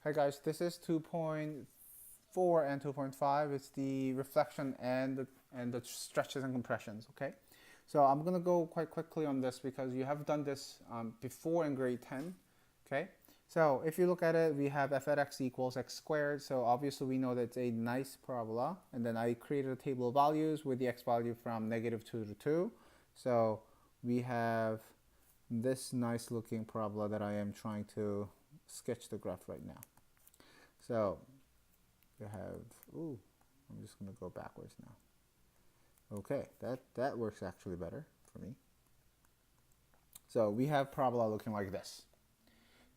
Hi guys, this is 2.4 and 2.5. It's the reflection and the stretches and compressions, okay? So I'm gonna go quite quickly on this because you have done this before in grade 10, okay? So if you look at it, we have f at x equals x squared. So obviously we know that it's a nice parabola. And then I created a table of values with the x value from -2 to 2. So we have this nice looking parabola that I am trying to sketch the graph right now. So you have, ooh, I'm just gonna go backwards now. Okay, that works actually better for me. So we have parabola looking like this.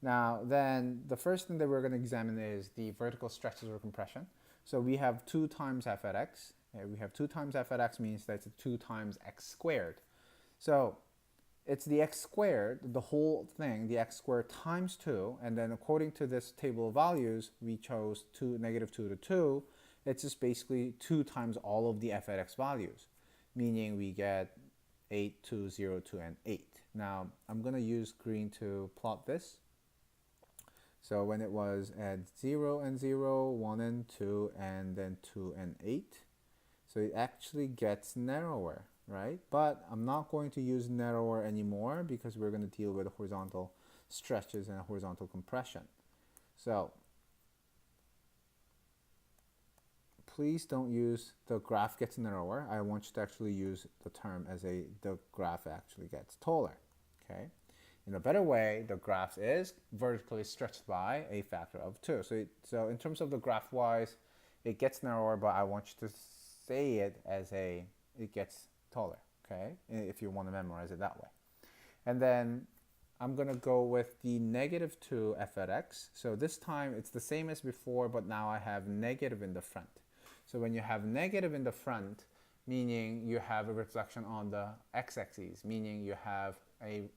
Now then the first thing that we're gonna examine is the vertical stretches or compression. So we have 2 times f at x. We have 2 times f at x means that's 2 times x squared. So it's the x squared, the whole thing, the x squared times 2, and then according to this table of values, we chose -2 to 2. It's just basically 2 times all of the f at x values, meaning we get 8, 2, 0, 2, and 8. Now, I'm going to use green to plot this. So when it was at 0 and 0, 1 and 2, and then 2 and 8, so it actually gets narrower, right? But I'm not going to use narrower anymore because we're going to deal with horizontal stretches and horizontal compression. So please don't use the graph gets narrower. I want you to actually use the term as the graph actually gets taller, okay? In a better way, the graph is vertically stretched by a factor of 2. So in terms of the graph wise, it gets narrower, but I want you to say it as it gets taller, okay? If you want to memorize it that way. And then I'm going to go with the -2 f at x. So this time it's the same as before, but now I have negative in the front. So when you have negative in the front, meaning you have a reflection on the x-axis, meaning you have a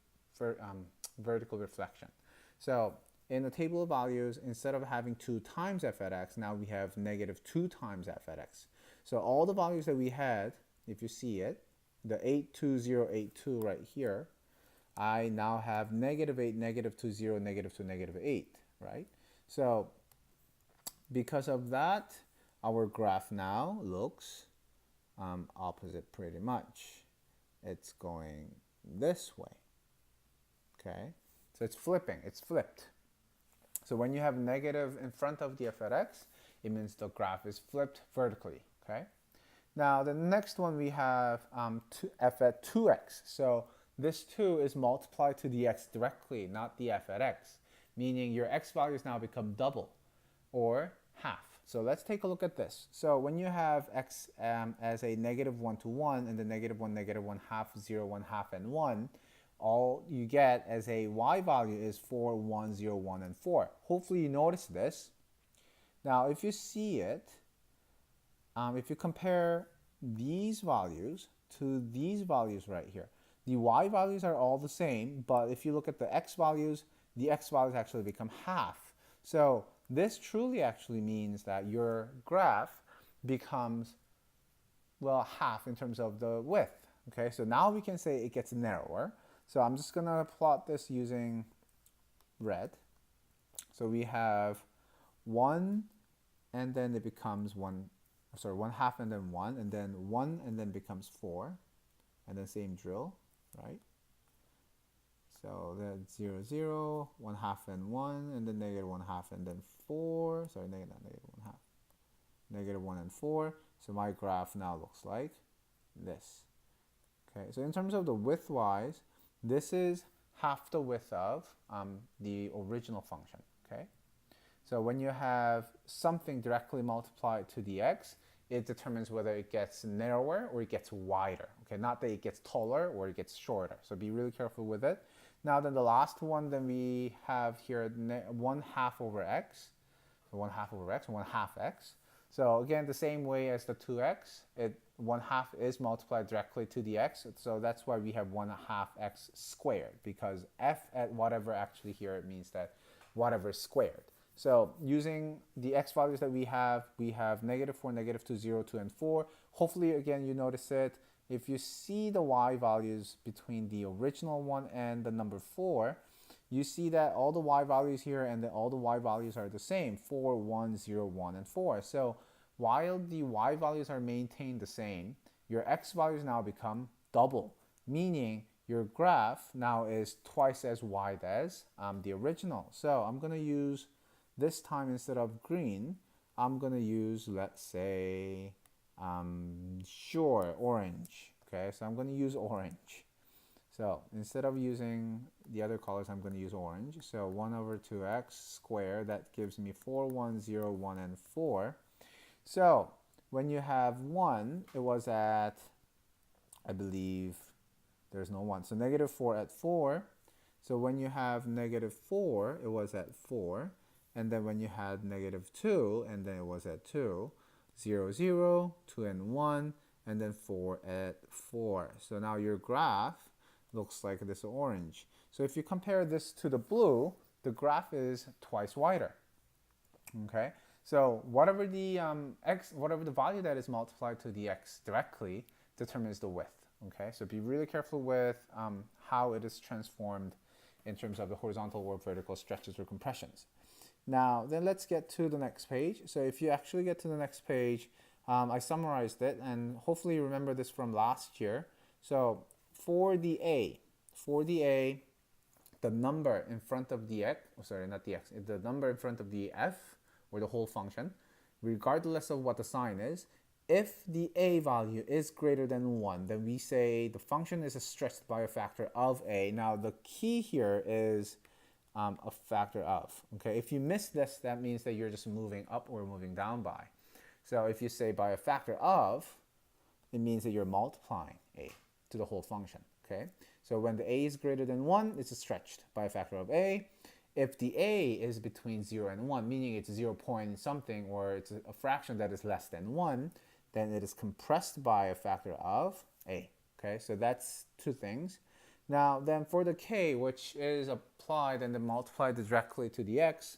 vertical reflection. So in the table of values, instead of having 2 times f at x, now we have -2 times f at x. So all the values that we had, if you see it, the 82082 right here, I now have -8, -20, -2, -8, right? So because of that, our graph now looks opposite pretty much. It's going this way, okay? So it's flipping, it's flipped. So when you have negative in front of the f at x, it means the graph is flipped vertically, okay? Now the next one we have f at 2x. So this 2 is multiplied to the x directly, not the f at x, meaning your x values now become double or half. So let's take a look at this. So when you have x as a -1 to 1 and the -1, -1, half, 0, 1, half, and 1, all you get as a y value is 4, 1, 0, 1, and 4. Hopefully you notice this. Now if you see it, if you compare these values to these values right here, the y values are all the same, but if you look at the x values, the x values actually become half. So this truly actually means that your graph becomes, well, half in terms of the width. Okay, so now we can say it gets narrower. So I'm just gonna plot this using red. So we have 1 and then it becomes 1, sorry, 1 half and then 1, and then 1 and then becomes 4, and then same drill, right? So that's 0, 0, 1 half and 1, and then -1 half and then 4, sorry, not -1 half, -1 and 4. So my graph now looks like this. Okay, so in terms of the width wise, this is half the width of the original function, okay? So when you have something directly multiplied to the x, it determines whether it gets narrower or it gets wider, okay? Not that it gets taller or it gets shorter, so be really careful with it. Now then the last one, then we have here 1 half over x, so 1 half over x, 1 half x. So again, the same way as the 2x, 1 half is multiplied directly to the x, so that's why we have 1 half x squared, because f at whatever actually here, it means that whatever is squared. So using the x values that we have -4, -2, 0, 2, and 4. Hopefully, again, you notice it. If you see the y values between the original one and the number 4, you see that all the y values here and then all the y values are the same, 4, 1, 0, 1, and 4. So while the y values are maintained the same, your x values now become double, meaning your graph now is twice as wide as the original. So I'm going to use, this time instead of green, I'm going to use, let's say, sure, orange. Okay, so I'm going to use orange. So instead of using the other colors, I'm going to use orange. So 1 over 2x squared, that gives me 4, 1, 0, 1, and 4. So when you have 1, it was at, I believe, there's no 1. So negative 4 at 4. So when you have negative 4, it was at 4. And then when you had negative 2, and then it was at 2. 0, 0, 2 and 1, and then 4 at 4. So now your graph looks like this orange. So if you compare this to the blue, the graph is twice wider. Okay, so whatever the whatever the value that is multiplied to the x directly determines the width. Okay, so be really careful with how it is transformed in terms of the horizontal or vertical stretches or compressions. Now, then let's get to the next page. So if you actually get to the next page, I summarized it, and hopefully you remember this from last year. So for the a, the number in front of the x, sorry, not the x, the number in front of the f, or the whole function, regardless of what the sign is, if the a value is greater than 1, then we say the function is stretched by a factor of a. Now, the key here is a factor of. Okay, if you miss this, that means that you're just moving up or moving down by. So if you say by a factor of, it means that you're multiplying a to the whole function. Okay, so when the a is greater than 1, it's stretched by a factor of a. If the a is between 0 and 1, meaning it's 0 point something, or it's a fraction that is less than 1, then it is compressed by a factor of a. Okay, so that's two things. Now, then for the k, which is applied and then multiplied directly to the x,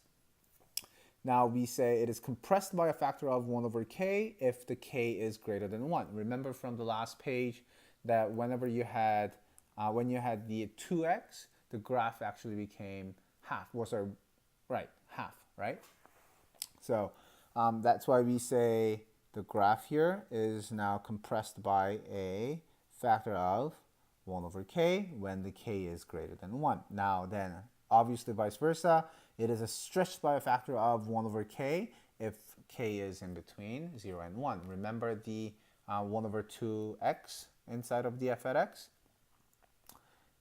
now we say it is compressed by a factor of 1 over k if the k is greater than 1. Remember from the last page that whenever you had, when you had the 2x, the graph actually became half, half, right? So that's why we say the graph here is now compressed by a factor of 1 over k when the k is greater than 1. Now then, obviously vice versa, it is stretched by a factor of 1 over k if k is in between 0 and 1. Remember the 1 over 2x inside of the f at x?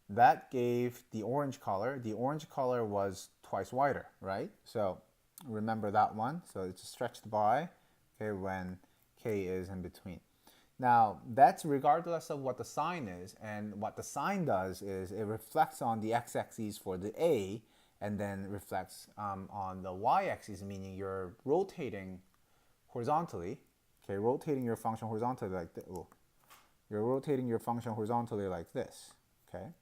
That gave the orange color. The orange color was twice wider, right? So remember that one. So it's stretched by, okay, when k is in between. Now, that's regardless of what the sign is, and what the sign does is it reflects on the x-axis for the a, and then reflects on the y-axis, meaning you're rotating horizontally, okay, rotating your function horizontally like this. You're rotating your function horizontally like this, okay?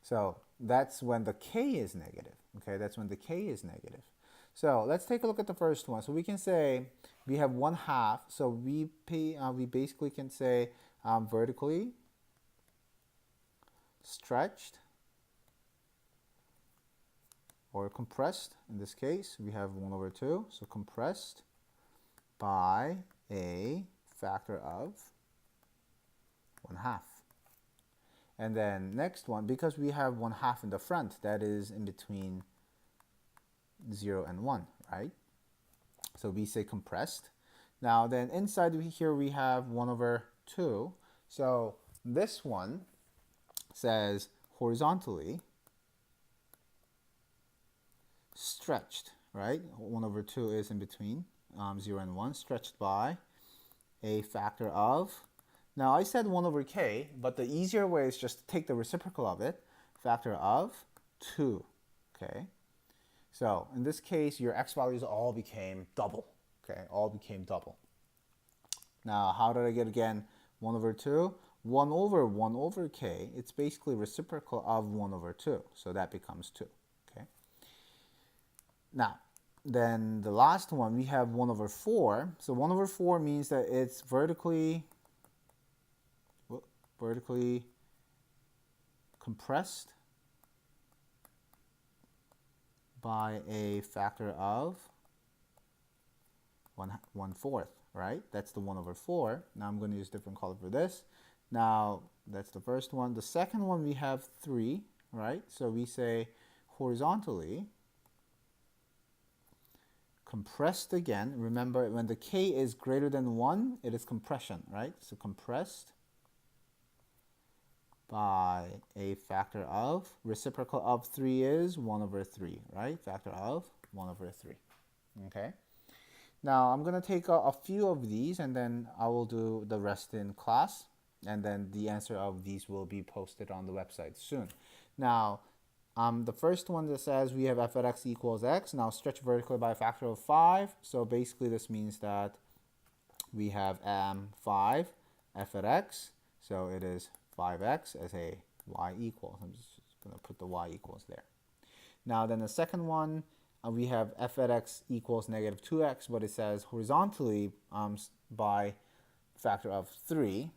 So that's when the k is negative, okay? That's when the k is negative. So let's take a look at the first one. So we can say we have 1/2. So we basically can say vertically stretched or compressed. In this case, we have 1 over 2. So compressed by a factor of 1/2. And then next one, because we have 1/2 in the front, that is in between 0 and 1, right? So we say compressed. Now then inside here we have 1 over 2. So this one says horizontally stretched, right? 1 over 2 is in between 0 and 1, stretched by a factor of, now I said 1 over k, but the easier way is just to take the reciprocal of it, factor of 2, okay? So in this case, your x values all became double, okay? All became double. Now, how did I get again 1 over 2? 1 over k, it's basically reciprocal of 1 over 2, so that becomes 2, okay? Now, then the last one, we have 1 over 4. So 1 over 4 means that it's vertically compressed by a factor of 1/4, right? That's the 1/4. Now I'm going to use different color for this. Now that's the first one. The second one we have 3, right? So we say horizontally compressed again. Remember, when the k is greater than 1, it is compression, right? So compressed by a factor of, reciprocal of 3 is 1/3, right? Factor of 1/3. Okay. Now I'm going to take a few of these and then I will do the rest in class, and then the answer of these will be posted on the website soon. Now the first one that says we have f at x equals x. Now stretch vertically by a factor of 5. So basically this means that we have 5 f at x. So it is 5x as a y equals. I'm just going to put the y equals there. Now then the second one, we have f at x equals negative 2x, but it says horizontally by factor of 3.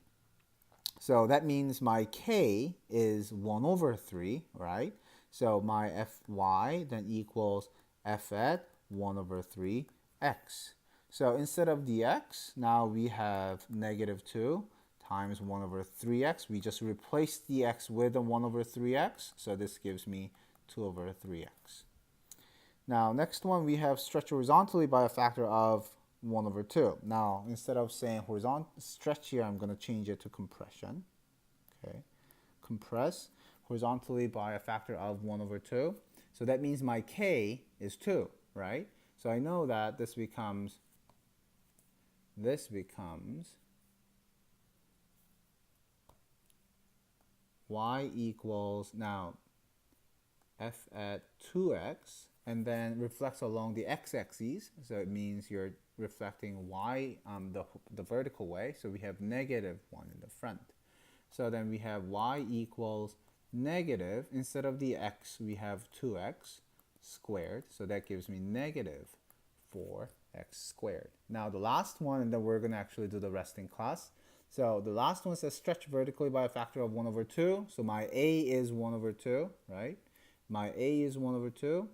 So that means my k is 1/3, right? So my fy then equals f at 1/3x. So instead of the x, now we have negative 2 times 1/3x. We just replace the x with a 1/3x. So this gives me 2/3x. Now next one, we have stretch horizontally by a factor of 1/2. Now instead of saying horizontal stretch here, I'm going to change it to compression. Okay, compress horizontally by a factor of 1/2. So that means my k is 2, right? So I know that this becomes y equals, now f at 2x, and then reflects along the x-axis. So it means you're reflecting y the vertical way. So we have negative 1 in the front. So then we have y equals negative, instead of the x, we have 2x squared. So that gives me negative 4x squared. Now the last one, and then we're going to actually do the rest in class. So the last one says stretch vertically by a factor of 1/2. So my a is 1/2, right? My a is 1/2.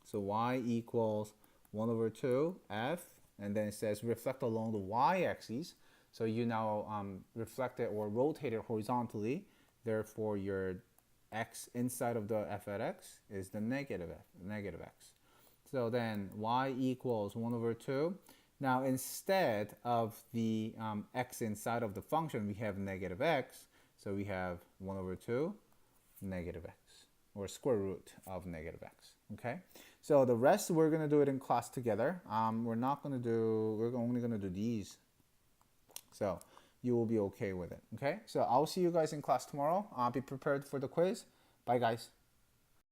So y equals 1/2 f, and then it says reflect along the y-axis. So you now reflect it or rotate it horizontally. Therefore, your x inside of the f at x is the negative x. So then y equals 1/2. Now instead of the x inside of the function, we have negative x. So we have 1/2 negative x, or square root of negative x. Okay. So the rest we're gonna do it in class together. We're only gonna do these. So you will be okay with it. Okay. So I'll see you guys in class tomorrow. Be prepared for the quiz. Bye guys.